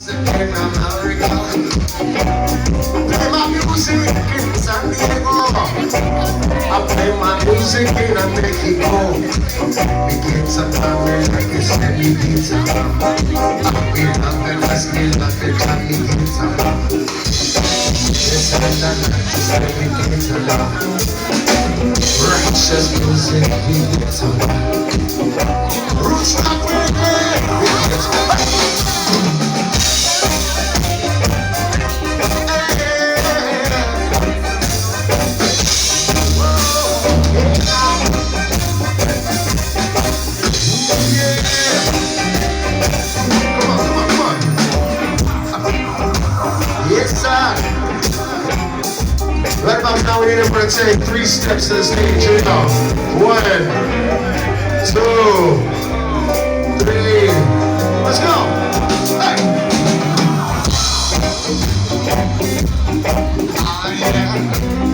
in America. Play my music in San Diego. I play my music in Mexico. Mi kids are coming like it's heavy pizza. We love the last meal like the Johnny pizza. Yes, and the night is heavy pizza. Righteous music, we get some. Roots not reggae, we get some. Right about now, we're going to take 3 steps to the stage. Here we go. 1, 2, 3. Let's go. Hey. Ah, yeah.